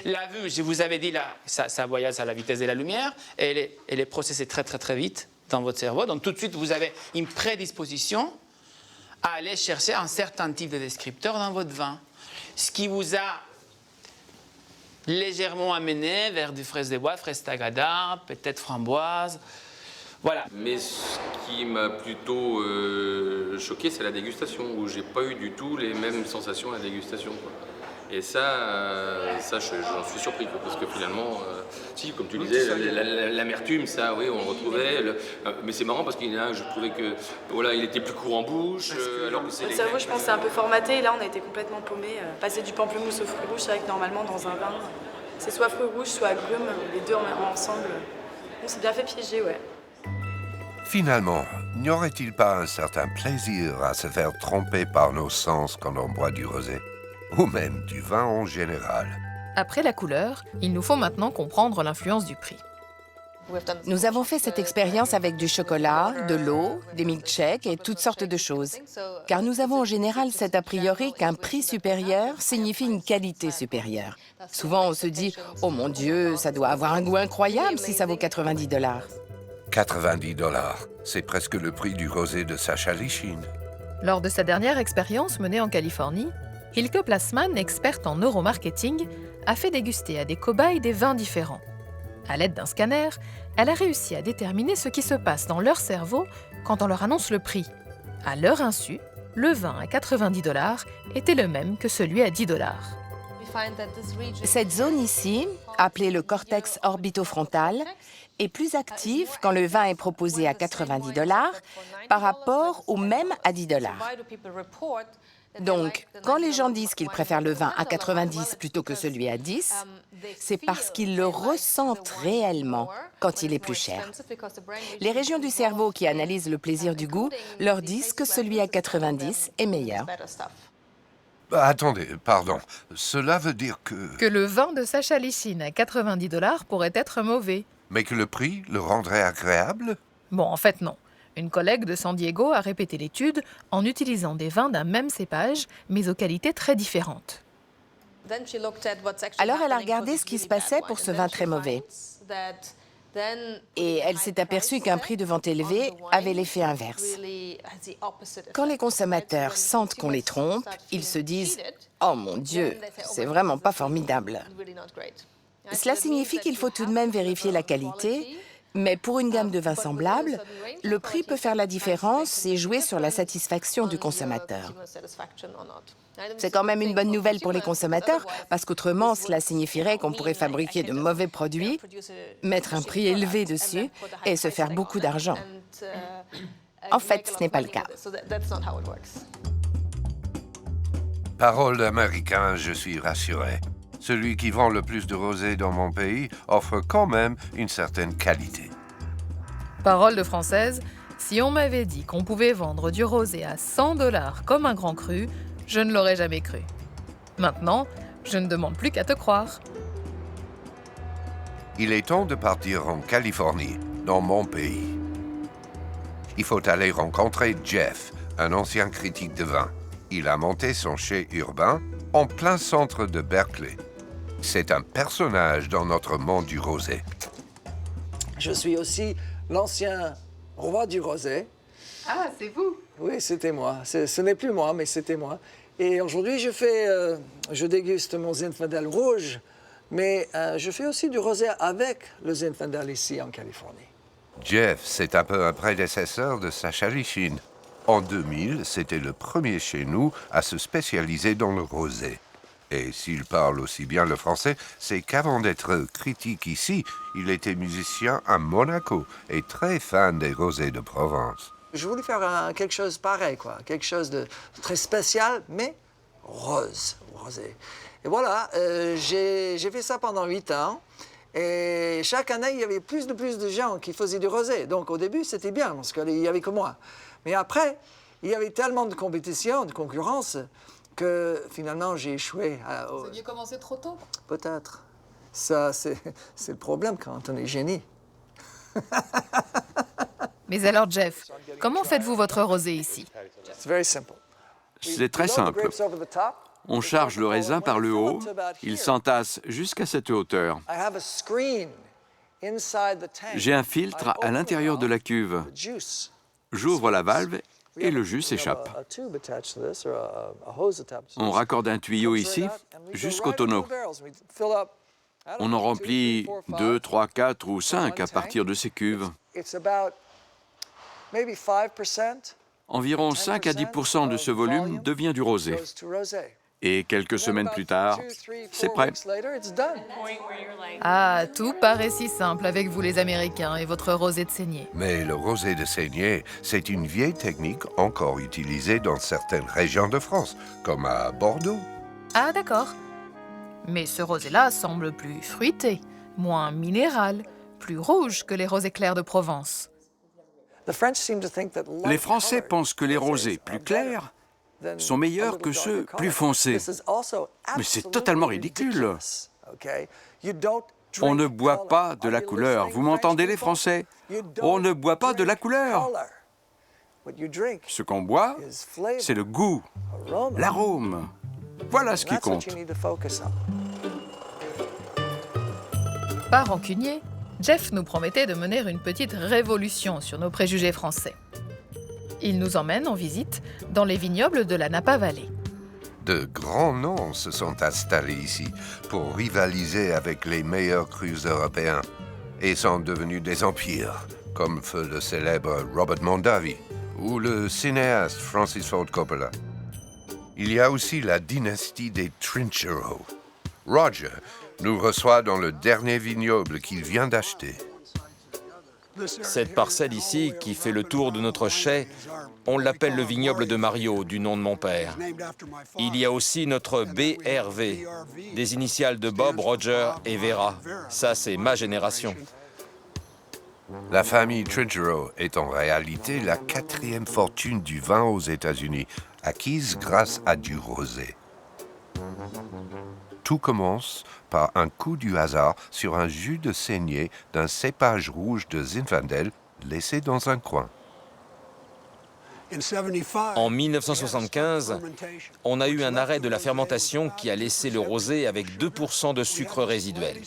La vue, je vous avais dit là, ça voyage à la vitesse de la lumière et elle est processée très vite dans votre cerveau. Donc tout de suite, vous avez une prédisposition à aller chercher un certain type de descripteur dans votre vin. Ce qui vous a légèrement amené vers du fraise des bois, fraise tagada, peut-être framboise. Voilà. Mais ce qui m'a plutôt choqué, c'est la dégustation, où j'ai pas eu du tout les mêmes sensations à la dégustation, quoi. Et ça j'en suis surpris, quoi, parce que finalement, si, comme tu disais, l'amertume, ça, oui, on le retrouvait. Mais c'est marrant parce qu'il y en a un, je trouvais que, voilà, il était plus court en bouche, alors que c'est. Le cerveau, je pense, c'est un peu formaté. Et là, on a été complètement paumé. Passer du pamplemousse au fruit rouge, c'est vrai que normalement, dans un vin, c'est soit fruit rouge, soit agrumes, les deux ensemble. On s'est bien fait piéger, ouais. Finalement, n'y aurait-il pas un certain plaisir à se faire tromper par nos sens quand on boit du rosé? Ou même du vin en général? Après la couleur, il nous faut maintenant comprendre l'influence du prix. Nous avons fait cette expérience avec du chocolat, de l'eau, des milkshakes et toutes sortes de choses. Car nous avons en général cet a priori qu'un prix supérieur signifie une qualité supérieure. Souvent on se dit « Oh mon Dieu, ça doit avoir un goût incroyable si ça vaut 90 $. 90 $, c'est presque le prix du rosé de Sacha Lichine. Lors de sa dernière expérience menée en Californie, Hilke Plasman, experte en neuromarketing, a fait déguster à des cobayes des vins différents. À l'aide d'un scanner, elle a réussi à déterminer ce qui se passe dans leur cerveau quand on leur annonce le prix. À leur insu, le vin à 90 $ était le même que celui à 10 $. Cette zone ici, appelée le cortex orbitofrontal, est plus active quand le vin est proposé à 90 $ par rapport au même à 10 $. Donc, quand les gens disent qu'ils préfèrent le vin à 90 plutôt que celui à 10, c'est parce qu'ils le ressentent réellement quand il est plus cher. Les régions du cerveau qui analysent le plaisir du goût leur disent que celui à 90 est meilleur. Attendez, pardon. Cela veut dire que... Que le vin de Sacha Lichine à 90 $ pourrait être mauvais. Mais que le prix le rendrait agréable? Bon, en fait, non. Une collègue de San Diego a répété l'étude en utilisant des vins d'un même cépage, mais aux qualités très différentes. Alors elle a regardé ce qui se passait pour ce vin très mauvais. Et elle s'est aperçue qu'un prix de vente élevé avait l'effet inverse. Quand les consommateurs sentent qu'on les trompe, ils se disent « Oh mon Dieu, c'est vraiment pas formidable ». Cela signifie qu'il faut tout de même vérifier la qualité, mais pour une gamme de vins semblables, le prix peut faire la différence et jouer sur la satisfaction du consommateur. C'est quand même une bonne nouvelle pour les consommateurs, parce qu'autrement, cela signifierait qu'on pourrait fabriquer de mauvais produits, mettre un prix élevé dessus et se faire beaucoup d'argent. En fait, ce n'est pas le cas. Parole d'Américain, je suis rassuré. Celui qui vend le plus de rosé dans mon pays offre quand même une certaine qualité. Parole de Française, si on m'avait dit qu'on pouvait vendre du rosé à 100 $ comme un grand cru, je ne l'aurais jamais cru. Maintenant, je ne demande plus qu'à te croire. Il est temps de partir en Californie, dans mon pays. Il faut aller rencontrer Jeff, un ancien critique de vin. Il a monté son chai urbain en plein centre de Berkeley. C'est un personnage dans notre monde du rosé. Je suis aussi l'ancien roi du rosé. Ah, c'est vous? Oui, c'était moi. Ce n'est plus moi, mais c'était moi. Et aujourd'hui, je déguste mon Zinfandel rouge, mais je fais aussi du rosé avec le Zinfandel ici en Californie. Jeff, c'est un peu un prédécesseur de Sachalichin. En 2000, c'était le premier chez nous à se spécialiser dans le rosé. Et s'il parle aussi bien le français, c'est qu'avant d'être critique ici, il était musicien à Monaco et très fan des rosés de Provence. Je voulais faire quelque chose pareil, quoi. Quelque chose de très spécial, mais rosé. Et voilà, j'ai fait ça pendant 8 ans. Et chaque année, il y avait plus de gens qui faisaient du rosé. Donc au début, c'était bien, parce qu'il n'y avait que moi. Mais après, il y avait tellement de compétition, de concurrence, que finalement, j'ai échoué. Vous aviez commencé trop tôt? Peut-être. Ça, c'est le problème quand on est génie. Mais alors, Jeff, comment faites-vous votre rosé ici? C'est très simple. On charge le raisin par le haut, il s'entasse jusqu'à cette hauteur. J'ai un filtre à l'intérieur de la cuve. J'ouvre la valve et le jus s'échappe. On raccorde un tuyau ici jusqu'au tonneau. On en remplit 2, 3, 4 ou 5 à partir de ces cuves. Environ 5 à 10% de ce volume devient du rosé. Et quelques semaines plus tard, c'est prêt. Ah, tout paraît si simple avec vous les Américains et votre rosé de saignée. Mais le rosé de saignée, c'est une vieille technique encore utilisée dans certaines régions de France, comme à Bordeaux. Ah, d'accord. Mais ce rosé-là semble plus fruité, moins minéral, plus rouge que les rosés clairs de Provence. Les Français pensent que les rosés plus clairs sont meilleurs que ceux plus foncés. Mais c'est totalement ridicule. On ne boit pas de la couleur. Vous m'entendez, les Français? On ne boit pas de la couleur. Ce qu'on boit, c'est le goût, l'arôme. Voilà ce qui compte. Pas rancunier, Jeff nous promettait de mener une petite révolution sur nos préjugés français. Il nous emmène en visite dans les vignobles de la Napa Valley. De grands noms se sont installés ici pour rivaliser avec les meilleurs crus européens et sont devenus des empires, comme fut le célèbre Robert Mondavi ou le cinéaste Francis Ford Coppola. Il y a aussi la dynastie des Trinchero. Roger nous reçoit dans le dernier vignoble qu'il vient d'acheter. Cette parcelle ici, qui fait le tour de notre chai, on l'appelle le vignoble de Mario, du nom de mon père. Il y a aussi notre BRV, des initiales de Bob, Roger et Vera. Ça, c'est ma génération. La famille Trinchero est en réalité la 4e fortune du vin aux États-Unis, acquise grâce à du rosé. Tout commence par un coup du hasard sur un jus de saignée d'un cépage rouge de Zinfandel laissé dans un coin. En 1975, on a eu un arrêt de la fermentation qui a laissé le rosé avec 2% de sucre résiduel.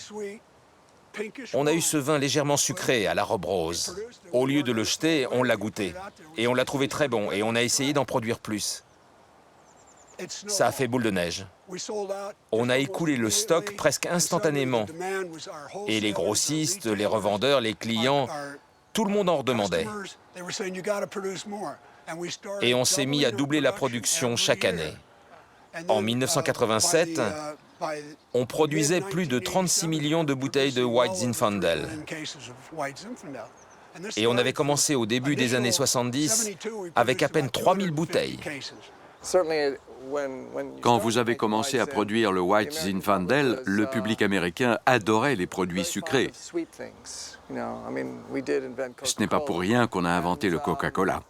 On a eu ce vin légèrement sucré à la robe rose. Au lieu de le jeter, on l'a goûté. Et on l'a trouvé très bon et on a essayé d'en produire plus. Ça a fait boule de neige. On a écoulé le stock presque instantanément. Et les grossistes, les revendeurs, les clients, tout le monde en redemandait. Et on s'est mis à doubler la production chaque année. En 1987, on produisait plus de 36 millions de bouteilles de White Zinfandel. Et on avait commencé au début des années 70 avec à peine 3000 bouteilles. Quand vous avez commencé à produire le White Zinfandel, le public américain adorait les produits sucrés. Ce n'est pas pour rien qu'on a inventé le Coca-Cola.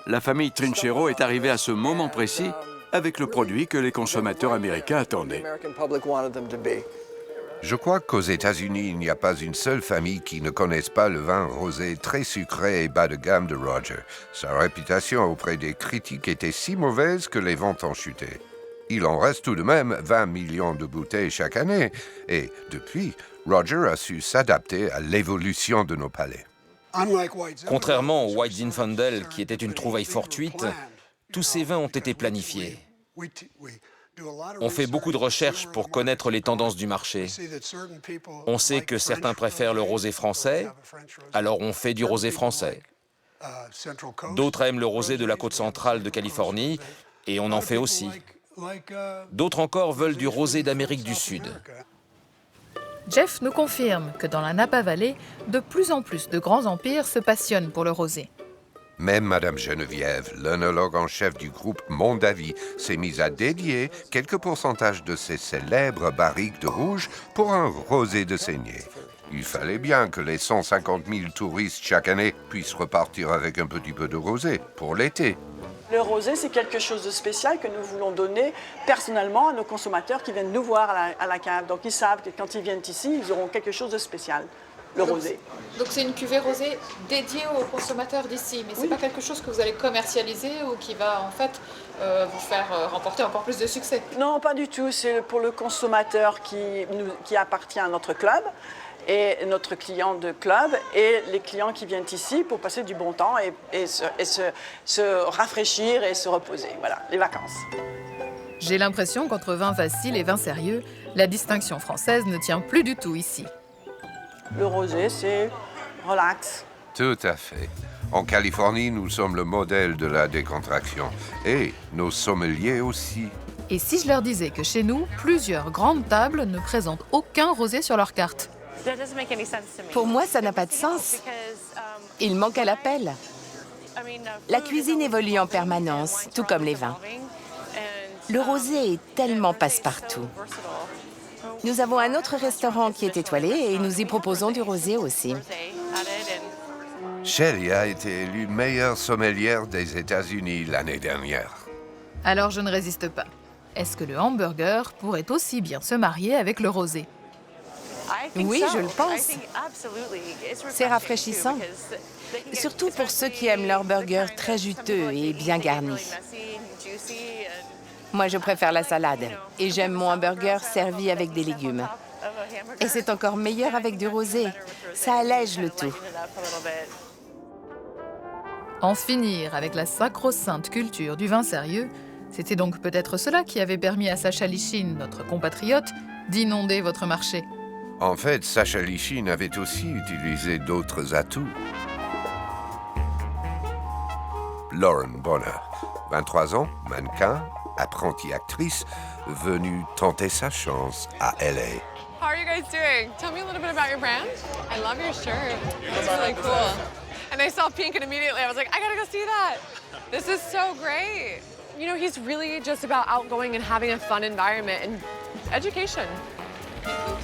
La famille Trinchero est arrivée à ce moment précis avec le produit que les consommateurs américains attendaient. Je crois qu'aux États-Unis, il n'y a pas une seule famille qui ne connaisse pas le vin rosé très sucré et bas de gamme de Roger. Sa réputation auprès des critiques était si mauvaise que les ventes ont chuté. Il en reste tout de même 20 millions de bouteilles chaque année. Et depuis, Roger a su s'adapter à l'évolution de nos palais. Contrairement au White Zinfandel, qui était une trouvaille fortuite, tous ces vins ont été planifiés. On fait beaucoup de recherches pour connaître les tendances du marché. On sait que certains préfèrent le rosé français, alors on fait du rosé français. D'autres aiment le rosé de la côte centrale de Californie, et on en fait aussi. D'autres encore veulent du rosé d'Amérique du Sud. Jeff nous confirme que dans la Napa Valley, de plus en plus de grands empires se passionnent pour le rosé. Même Madame Geneviève, l'œnologue en chef du groupe Mondavi, s'est mise à dédier quelques pourcentages de ses célèbres barriques de rouge pour un rosé de saignée. Il fallait bien que les 150 000 touristes chaque année puissent repartir avec un petit peu de rosé pour l'été. Le rosé, c'est quelque chose de spécial que nous voulons donner personnellement à nos consommateurs qui viennent nous voir à la cave. Donc ils savent que quand ils viennent ici, ils auront quelque chose de spécial. Le rosé. Donc c'est une cuvée rosée dédiée aux consommateurs d'ici, mais c'est pas quelque chose que vous allez commercialiser ou qui va en fait vous faire remporter encore plus de succès? Non, pas du tout. C'est pour le consommateur qui appartient à notre club et notre client de club et les clients qui viennent ici pour passer du bon temps et se rafraîchir et se reposer. Voilà, les vacances. J'ai l'impression qu'entre vin facile et vin sérieux, la distinction française ne tient plus du tout ici. Le rosé, c'est relax. Tout à fait. En Californie, nous sommes le modèle de la décontraction. Et nos sommeliers aussi. Et si je leur disais que chez nous, plusieurs grandes tables ne présentent aucun rosé sur leur carte? Pour moi, ça n'a pas de sens. Il manque à l'appel. La cuisine évolue en permanence, tout comme les vins. Le rosé est tellement passe-partout. Nous avons un autre restaurant qui est étoilé et nous y proposons du rosé aussi. Shelley a été élue meilleure sommelière des États-Unis l'année dernière. Alors je ne résiste pas. Est-ce que le hamburger pourrait aussi bien se marier avec le rosé? Oui, je le pense. C'est rafraîchissant. Surtout pour ceux qui aiment leur burger très juteux et bien garni. Moi, je préfère la salade. Et j'aime mon hamburger servi avec des légumes. Et c'est encore meilleur avec du rosé. Ça allège le tout. En finir avec la sacro-sainte culture du vin sérieux, c'était donc peut-être cela qui avait permis à Sacha Lichine, notre compatriote, d'inonder votre marché. En fait, Sacha Lichine avait aussi utilisé d'autres atouts. Lauren Bonner, 23 ans, mannequin, apprentie actrice, venue tenter sa chance à LA. How are you guys doing? Tell me a little bit about your brand. I love your shirt. It's really cool. And I saw pink and immediately I was like, I gotta go see that. This is so great. You know, he's really just about outgoing and having a fun environment and education.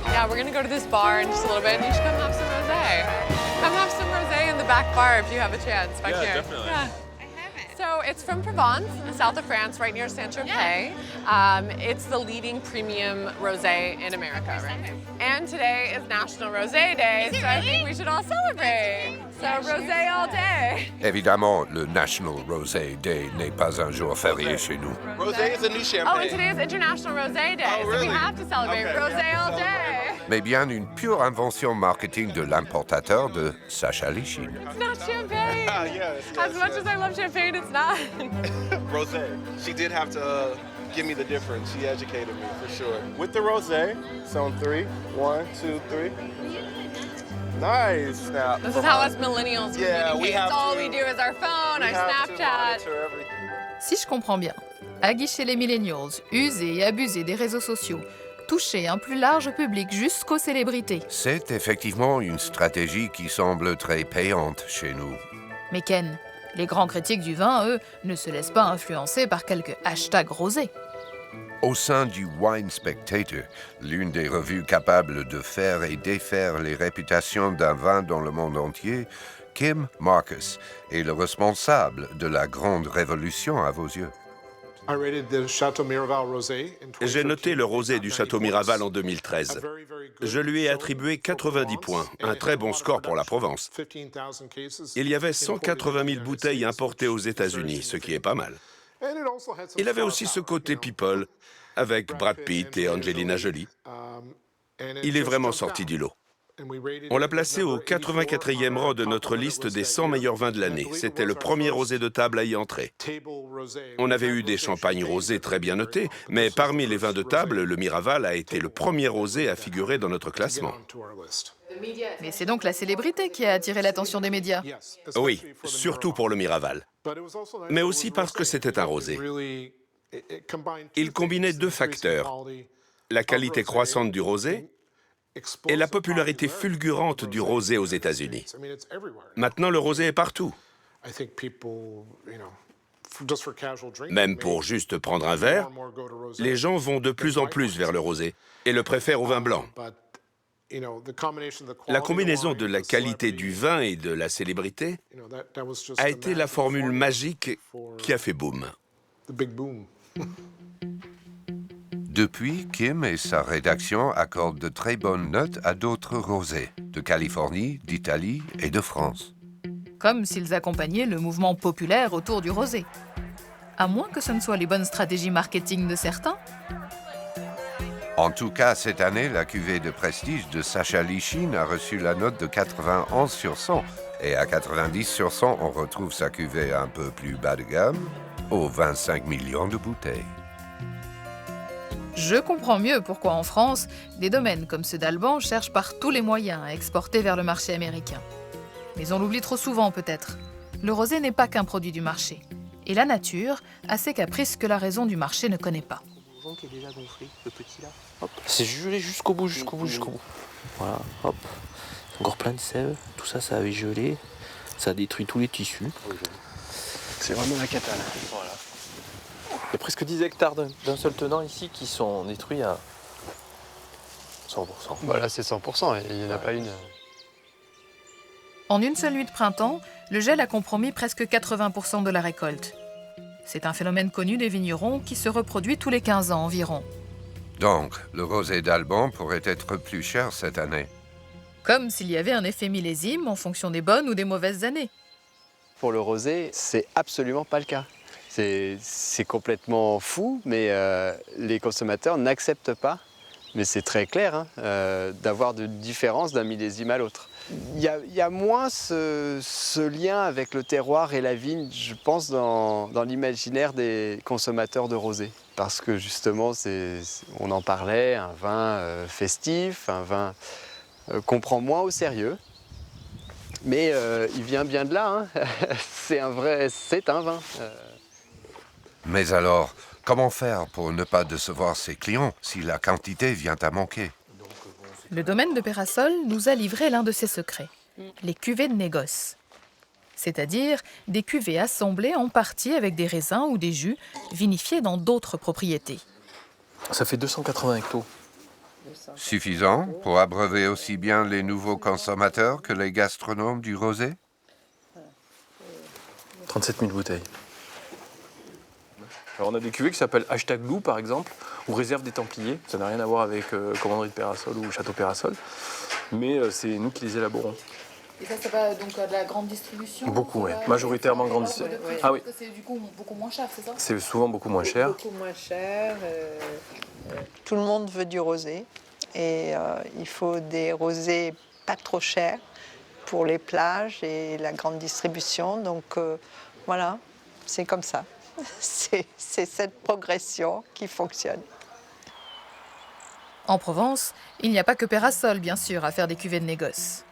Yeah, we're gonna go to this bar in just a little bit and you should come have some rosé. Come have some rosé in the back bar if you have a chance back here. Definitely. Yeah. So it's from Provence, the south of France, right near Saint-Tropez. It's the leading premium rosé in America, right? And today is National Rosé Day, so I think we should all celebrate. So rosé all day. Évidemment, le National Rosé Day n'est pas un jour férié chez nous. Rosé is a new champagne. Oh, and today is International Rosé Day, so we have to celebrate rosé all day. Mais bien une pure invention marketing de l'importateur de Sacha Lichine. It's not champagne. As much as I love champagne, it's not. Rosé. She did have to give me the difference. She educated me for sure. With the rosé, so on 3, 1, 2, 3. Nice. Now, This is how us millennials Yeah, we communicate. have It's all to- we do is our phone, our we have to Snapchat. monitor everything. Si je comprends bien, aguicher les millennials, user et abuser des réseaux sociaux, toucher un plus large public jusqu'aux célébrités. C'est effectivement une stratégie qui semble très payante chez nous. Mais Ken, les grands critiques du vin, eux, ne se laissent pas influencer par quelques hashtags rosés. Au sein du Wine Spectator, l'une des revues capables de faire et défaire les réputations d'un vin dans le monde entier, Kim Marcus est le responsable de la grande révolution à vos yeux. J'ai noté le rosé du Château Miraval en 2013. Je lui ai attribué 90 points, un très bon score pour la Provence. Il y avait 180 000 bouteilles importées aux États-Unis, ce qui est pas mal. Il avait aussi ce côté people, avec Brad Pitt et Angelina Jolie. Il est vraiment sorti du lot. On l'a placé au 84e rang de notre liste des 100 meilleurs vins de l'année. C'était le premier rosé de table à y entrer. On avait eu des champagnes rosés très bien notés, mais parmi les vins de table, le Miraval a été le premier rosé à figurer dans notre classement. Mais c'est donc la célébrité qui a attiré l'attention des médias. Oui, surtout pour le Miraval. Mais aussi parce que c'était un rosé. Il combinait deux facteurs, la qualité croissante du rosé et la popularité fulgurante du rosé aux États-Unis. Maintenant, le rosé est partout. Même pour juste prendre un verre, les gens vont de plus en plus vers le rosé et le préfèrent au vin blanc. La combinaison de la qualité du vin et de la célébrité a été la formule magique qui a fait boom. Depuis, Kim et sa rédaction accordent de très bonnes notes à d'autres rosés, de Californie, d'Italie et de France. Comme s'ils accompagnaient le mouvement populaire autour du rosé. À moins que ce ne soient les bonnes stratégies marketing de certains. En tout cas, cette année, la cuvée de prestige de Sacha Lichine a reçu la note de 91 sur 100. Et à 90 sur 100, on retrouve sa cuvée un peu plus bas de gamme, aux 25 millions de bouteilles. Je comprends mieux pourquoi en France, des domaines comme ceux d'Alban cherchent par tous les moyens à exporter vers le marché américain. Mais on l'oublie trop souvent peut-être. Le rosé n'est pas qu'un produit du marché. Et la nature a ses caprices que la raison du marché ne connaît pas. Qui est déjà gonflé, le petit là. Hop, c'est gelé jusqu'au bout, jusqu'au bout. Voilà, hop. Encore plein de sève. Tout ça, ça avait gelé. Ça a détruit tous les tissus. C'est vraiment la cata là. Voilà. Il y a presque 10 hectares d'un seul tenant ici qui sont détruits à 100%. Bah là, c'est 100%, il n'y en a pas une. En une seule nuit de printemps, le gel a compromis presque 80% de la récolte. C'est un phénomène connu des vignerons qui se reproduit tous les 15 ans environ. Donc, le rosé d'Alban pourrait être plus cher cette année. Comme s'il y avait un effet millésime en fonction des bonnes ou des mauvaises années. Pour le rosé, c'est absolument pas le cas. C'est complètement fou, mais les consommateurs n'acceptent pas, mais c'est très clair, d'avoir de différence d'un millésime à l'autre. Il y a moins ce lien avec le terroir et la vigne, je pense, dans l'imaginaire des consommateurs de rosé. Parce que justement, on en parlait, un vin festif, un vin qu'on prend moins au sérieux. Mais il vient bien de là, c'est un vin. Mais alors, comment faire pour ne pas décevoir ses clients si la quantité vient à manquer? Le domaine de Peyrassol nous a livré l'un de ses secrets, les cuvées de négoce. C'est-à-dire des cuvées assemblées en partie avec des raisins ou des jus vinifiés dans d'autres propriétés. Ça fait 280 hectos. Suffisant pour abreuver aussi bien les nouveaux consommateurs que les gastronomes du rosé? 37 000 bouteilles. Alors on a des cuvées qui s'appellent #Loup par exemple, ou Réserve des Templiers. Ça n'a rien à voir avec Commanderie de Peyrassol ou Château Peyrassol, mais c'est nous qui les élaborons. Et ça va donc à de la grande distribution? Beaucoup, oui. Majoritairement grande distribution. Ah oui. C'est du coup beaucoup moins cher, c'est ça? C'est souvent beaucoup moins cher. Beaucoup moins cher. Tout le monde veut du rosé. Et il faut des rosés pas trop chers pour les plages et la grande distribution. Donc voilà, c'est comme ça. C'est cette progression qui fonctionne. En Provence, il n'y a pas que Peyrassol, bien sûr, à faire des cuvées de négoce.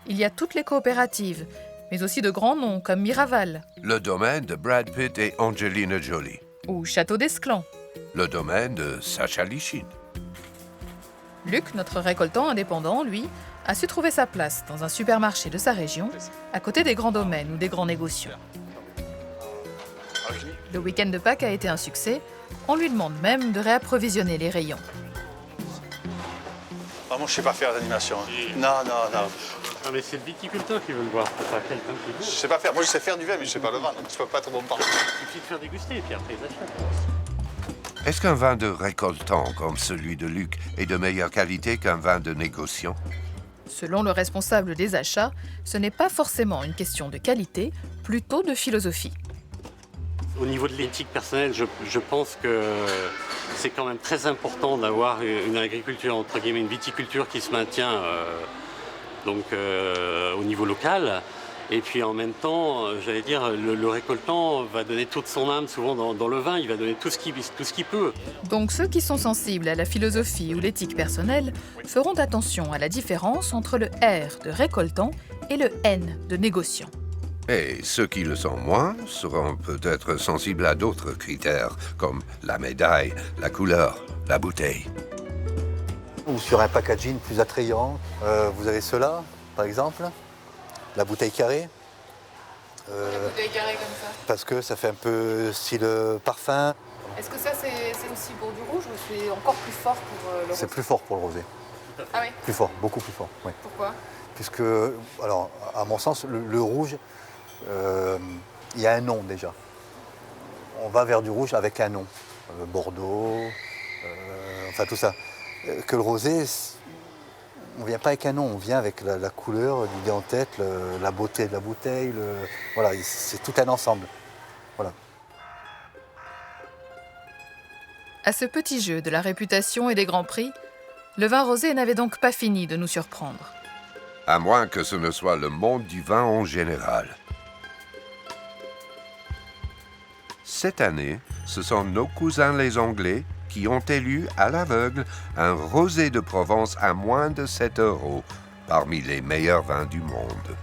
Il y a toutes les coopératives, mais aussi de grands noms comme Miraval. Le domaine de Brad Pitt et Angelina Jolie. Ou Château d'Esclans. Le domaine de Sacha Lichine. Luc, notre récoltant indépendant, lui, a su trouver sa place dans un supermarché de sa région, à côté des grands domaines ou des grands négociants. Le week-end de Pâques a été un succès. On lui demande même de réapprovisionner les rayons. Ah, moi, je ne sais pas faire d'animation. Non. Non, mais c'est le viticulteur qui veut le voir, c'est pas quelqu'un qui veut. Je ne sais pas faire. Moi, je sais faire du vin, mais je ne sais pas le vendre. Je ne peux pas être bon partout. Il suffit de faire déguster, et puis après, ils achètent. Est-ce qu'un vin de récoltant comme celui de Luc est de meilleure qualité qu'un vin de négociant? Selon le responsable des achats, ce n'est pas forcément une question de qualité, plutôt de philosophie. Au niveau de l'éthique personnelle, je pense que c'est quand même très important d'avoir une agriculture, entre guillemets, une viticulture qui se maintient donc au niveau local. Et puis en même temps, j'allais dire, le récoltant va donner toute son âme souvent dans le vin, il va donner tout ce qu'il peut. Donc ceux qui sont sensibles à la philosophie ou l'éthique personnelle feront attention à la différence entre le R de récoltant et le N de négociant. Et ceux qui le sont moins seront peut-être sensibles à d'autres critères, comme la médaille, la couleur, la bouteille. Ou sur un packaging plus attrayant, vous avez cela, par exemple. La bouteille carrée. La bouteille carrée comme ça. Parce que ça fait un peu style parfum. Est-ce que ça c'est aussi pour du rouge ou c'est encore plus fort pour le rosé? C'est plus fort pour le rosé. Ah oui. Plus fort, beaucoup plus fort. Oui. Pourquoi? Puisque, alors, à mon sens, le rouge, il y a un nom déjà. On va vers du rouge avec un nom. Bordeaux, enfin tout ça. Que le rosé, on ne vient pas avec un nom, on vient avec la couleur, l'idée en tête, la beauté de la bouteille, voilà, c'est tout un ensemble. Voilà. À ce petit jeu de la réputation et des grands prix, le vin rosé n'avait donc pas fini de nous surprendre. À moins que ce ne soit le monde du vin en général. Cette année, ce sont nos cousins les Anglais qui ont élu à l'aveugle un rosé de Provence à moins de 7 € parmi les meilleurs vins du monde.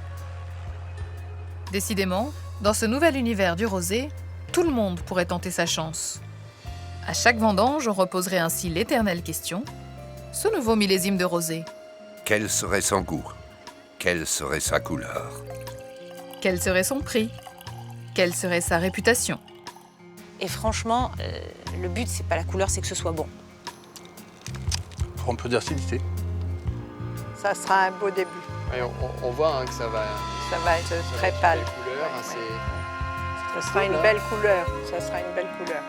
Décidément, dans ce nouvel univers du rosé, tout le monde pourrait tenter sa chance. À chaque vendange, on reposerait ainsi l'éternelle question: ce nouveau millésime de rosé, Quel serait son goût? Quelle serait sa couleur? quel serait son prix? Quelle serait sa réputation? Et franchement, le but, c'est pas la couleur, c'est que ce soit bon. Un peu d'acidité. Ça sera un beau début. Et on voit que ça va être très pâle. couleur, Ça sera une belle couleur. Ça sera une belle couleur.